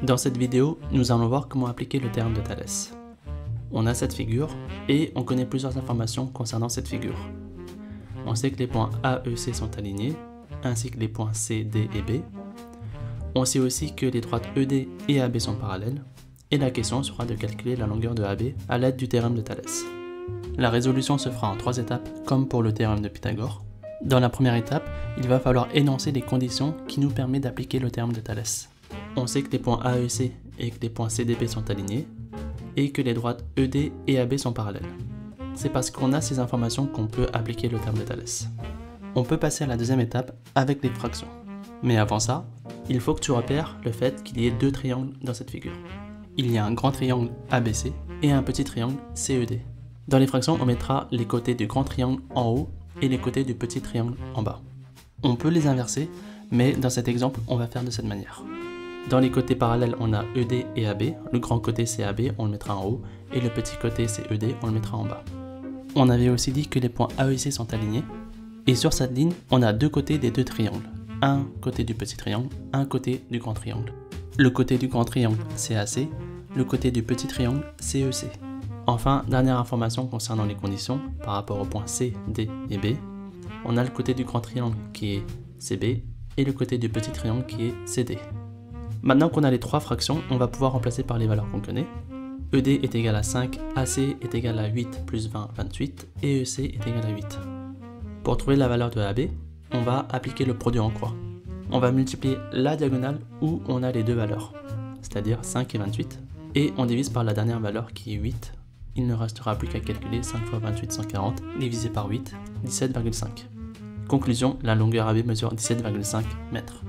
Dans cette vidéo, nous allons voir comment appliquer le théorème de Thalès. On a cette figure et on connaît plusieurs informations concernant cette figure. On sait que les points A, E, C sont alignés, ainsi que les points C, D et B. On sait aussi que les droites ED et AB sont parallèles, et la question sera de calculer la longueur de AB à l'aide du théorème de Thalès. La résolution se fera en 3 étapes, comme pour le théorème de Pythagore. Dans la première étape, il va falloir énoncer les conditions qui nous permettent d'appliquer le théorème de Thalès. On sait que les points AEC et que les points CDP sont alignés, et que les droites ED et AB sont parallèles. C'est parce qu'on a ces informations qu'on peut appliquer le théorème de Thalès. On peut passer à la deuxième étape avec les fractions. Mais avant ça, il faut que tu repères le fait qu'il y ait deux triangles dans cette figure. Il y a un grand triangle ABC et un petit triangle CED. Dans les fractions, on mettra les côtés du grand triangle en haut et les côtés du petit triangle en bas. On peut les inverser, mais dans cet exemple, on va faire de cette manière. Dans les côtés parallèles, on a ED et AB. Le grand côté CAB, on le mettra en haut, et le petit côté CED, on le mettra en bas. On avait aussi dit que les points AEC sont alignés, et sur cette ligne, on a deux côtés des deux triangles. Un côté du petit triangle, un côté du grand triangle. Le côté du grand triangle, CAC, le côté du petit triangle, CEC. Enfin, dernière information concernant les conditions, par rapport aux points C, D et B, on a le côté du grand triangle qui est CB, et le côté du petit triangle qui est CD. Maintenant qu'on a les trois fractions, on va pouvoir remplacer par les valeurs qu'on connaît. ED est égal à 5, AC est égal à 8 plus 20, 28, et EC est égal à 8. Pour trouver la valeur de AB, on va appliquer le produit en croix. On va multiplier la diagonale où on a les deux valeurs, c'est-à-dire 5 et 28, et on divise par la dernière valeur qui est 8. Il ne restera plus qu'à calculer 5 fois 28, 140, divisé par 8, 17,5. Conclusion, la longueur AB mesure 17,5 mètres.